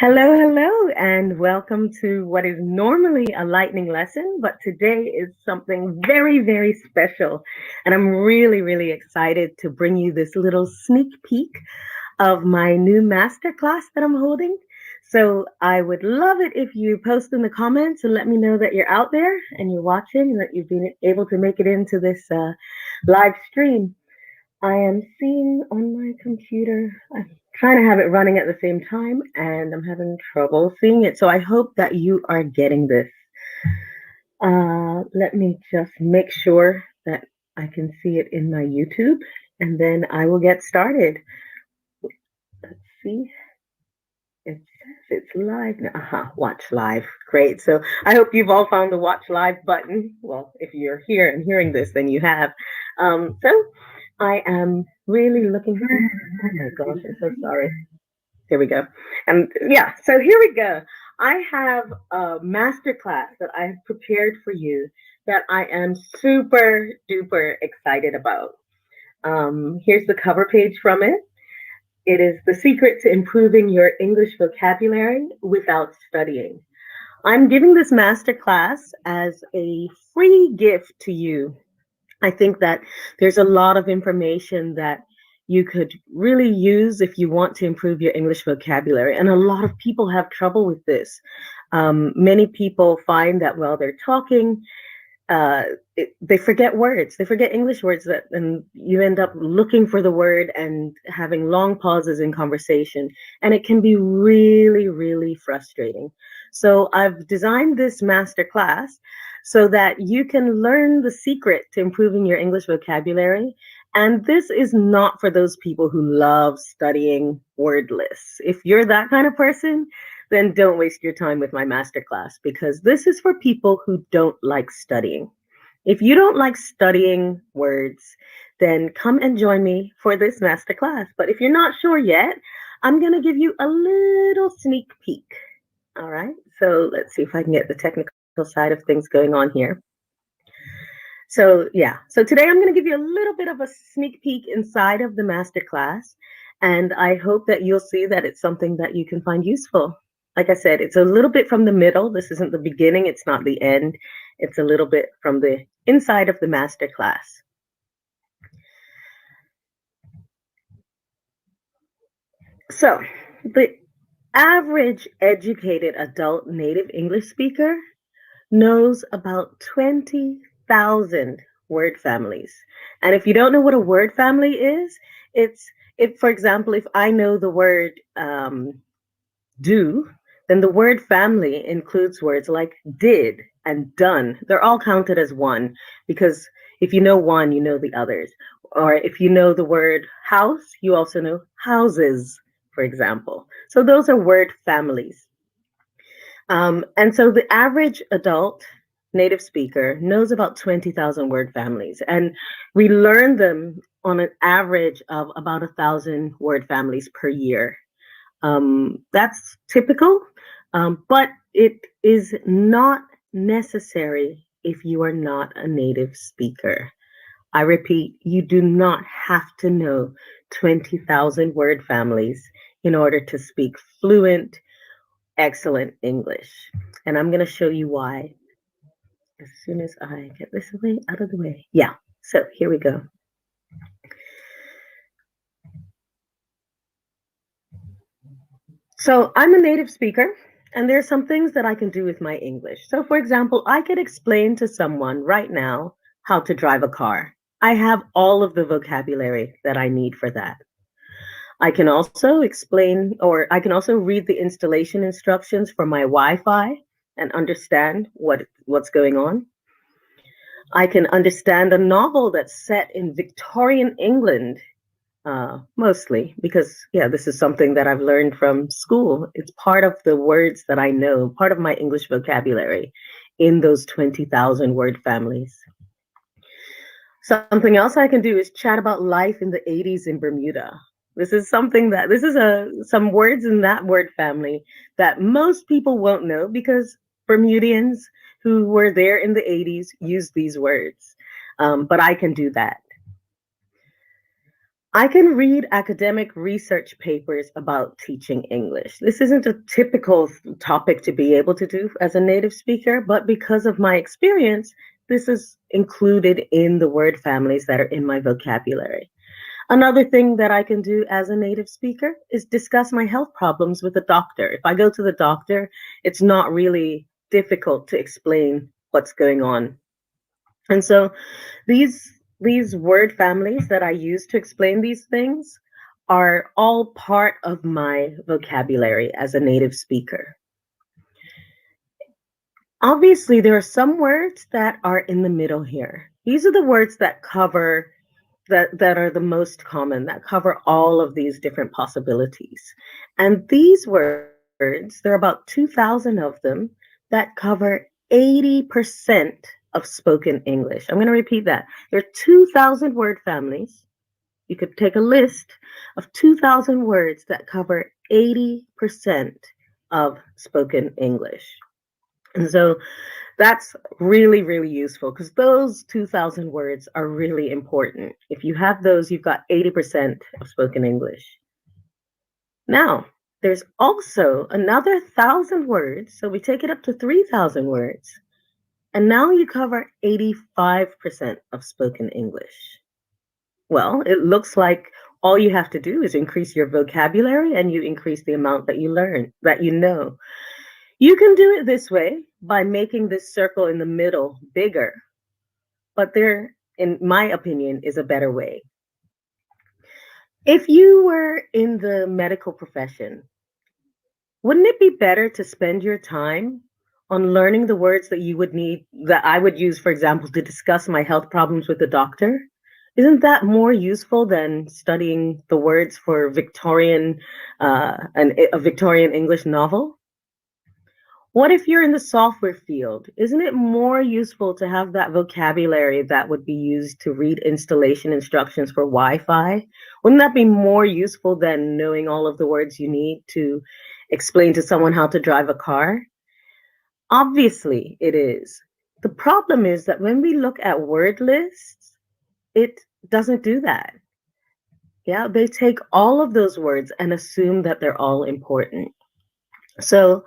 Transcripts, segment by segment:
Hello, and welcome to what is normally a lightning lesson, but today is something very special. And I'm really excited to bring you this little sneak peek of my new masterclass that I'm holding. So I would love it if you post in the comments and let me know that you're out there and you're watching and that you've been able to make it into this live stream. I am seeing on my computer, I'm trying to have it running at the same time, and I'm having trouble seeing it. So I hope that you are getting this. Let me just make sure that I can see it in my YouTube, and then I will get started. Let's see. It says it's live now. Watch live. Great. So I hope you've all found the watch live button. Well, if you're here and hearing this, then you have. So I am really looking. Oh my gosh, I'm so sorry. Here we go. And yeah, so here we go. I have a masterclass that I have prepared for you that I am super duper excited about. Here's the cover page from it. It is the secret to improving your English vocabulary without studying. I'm giving this masterclass as a free gift to you. I think that there's a lot of information that you could really use if you want to improve your English vocabulary. And a lot of people have trouble with this. Many people find that while they're talking, they forget words. They forget English words, and you end up looking for the word and having long pauses in conversation. And it can be really frustrating. So I've designed this master class so that you can learn the secret to improving your English vocabulary. And this is not for those people who love studying word lists. If you're that kind of person, then don't waste your time with my masterclass, because this is for people who don't like studying. If you don't like studying words, then come and join me for this masterclass. But if you're not sure yet, I'm going to give you a little sneak peek. All right, so let's see if I can get the technical side of things going on here. So today I'm going to give you a little bit of a sneak peek inside of the masterclass, and I hope that you'll see that it's something that you can find useful. Like I said, it's a little bit from the middle. This isn't the beginning. It's not the end. It's a little bit from the inside of the master class. So the average educated adult native English speaker knows about 20,000 word families. And if you don't know what a word family is, for example, if I know the word do, then the word family includes words like did and done. They're all counted as one, because if you know one, you know the others. Or if you know the word house, you also know houses, for example. So those are word families. And so the average adult native speaker knows about 20,000 word families. And we learn them on an average of about 1,000 word families per year. That's typical, but it is not necessary if you are not a native speaker. I repeat, you do not have to know 20,000 word families in order to speak fluent, excellent English. And I'm going to show you why as soon as I get this out of the way. Yeah, so here we go. So I'm a native speaker, and there's some things that I can do with my English. So for example, I could explain to someone right now how to drive a car. I have all of the vocabulary that I need for that. I can also I can also read the installation instructions for my Wi-Fi and understand what's going on. I can understand a novel that's set in Victorian England, mostly because, this is something that I've learned from school. It's part of the words that I know, part of my English vocabulary in those 20,000 word families. Something else I can do is chat about life in the 80s in Bermuda. This is some words in that word family that most people won't know, because Bermudians who were there in the 80s used these words. But I can do that. I can read academic research papers about teaching English. This isn't a typical topic to be able to do as a native speaker, but because of my experience, this is included in the word families that are in my vocabulary. Another thing that I can do as a native speaker is discuss my health problems with a doctor. If I go to the doctor, it's not really difficult to explain what's going on. And so these word families that I use to explain these things are all part of my vocabulary as a native speaker. Obviously, there are some words that are in the middle here. These are the words that cover that are the most common, that cover all of these different possibilities. And these words, there are about 2,000 of them that cover 80% of spoken English. I'm going to repeat that. There are 2,000 word families. You could take a list of 2,000 words that cover 80% of spoken English. And so that's really, really useful because those 2,000 words are really important. If you have those, you've got 80% of spoken English. Now, there's also another 1,000 words. So we take it up to 3,000 words. And now you cover 85% of spoken English. Well, it looks like all you have to do is increase your vocabulary and you increase the amount that you learn, that you know. You can do it this way by making this circle in the middle bigger, but there, in my opinion, is a better way. If you were in the medical profession, wouldn't it be better to spend your time on learning the words that you would need, that I would use, for example, to discuss my health problems with the doctor? Isn't that more useful than studying the words for a Victorian English novel? What if you're in the software field? Isn't it more useful to have that vocabulary that would be used to read installation instructions for Wi-Fi? Wouldn't that be more useful than knowing all of the words you need to explain to someone how to drive a car? Obviously, it is. The problem is that when we look at word lists, it doesn't do that. Yeah, they take all of those words and assume that they're all important. So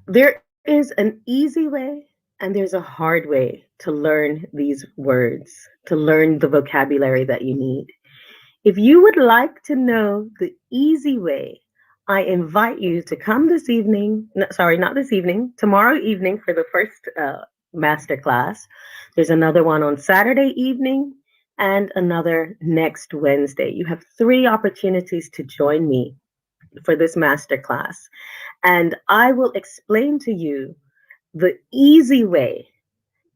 there is an easy way and there's a hard way to learn these words, to learn the vocabulary that you need. If you would like to know the easy way, I invite you to come this evening, no, sorry, not this evening, tomorrow evening for the first masterclass. There's another one on Saturday evening and another next Wednesday. You have 3 opportunities to join me for this masterclass. And I will explain to you the easy way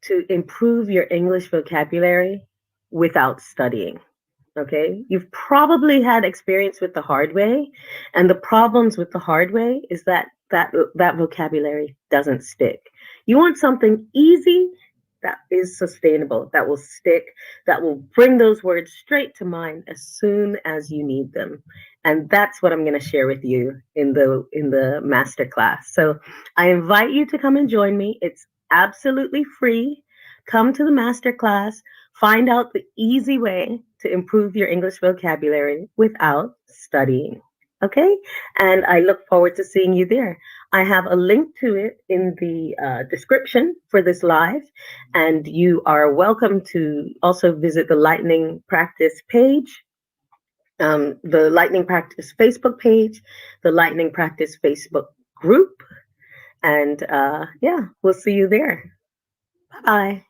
to improve your English vocabulary without studying. Okay, you've probably had experience with the hard way, and the problems with the hard way is that vocabulary doesn't stick. You want something easy that is sustainable, that will stick, that will bring those words straight to mind as soon as you need them. And that's what I'm going to share with you in the master class. So I invite you to come and join me. It's absolutely free. Come to the master class, find out the easy way to improve your English vocabulary without studying. Okay? And I look forward to seeing you there. I have a link to it in the description for this live, and you are welcome to also visit the Lightning Practice page, the Lightning Practice Facebook page, the Lightning Practice Facebook group, and yeah, we'll see you there. Bye bye.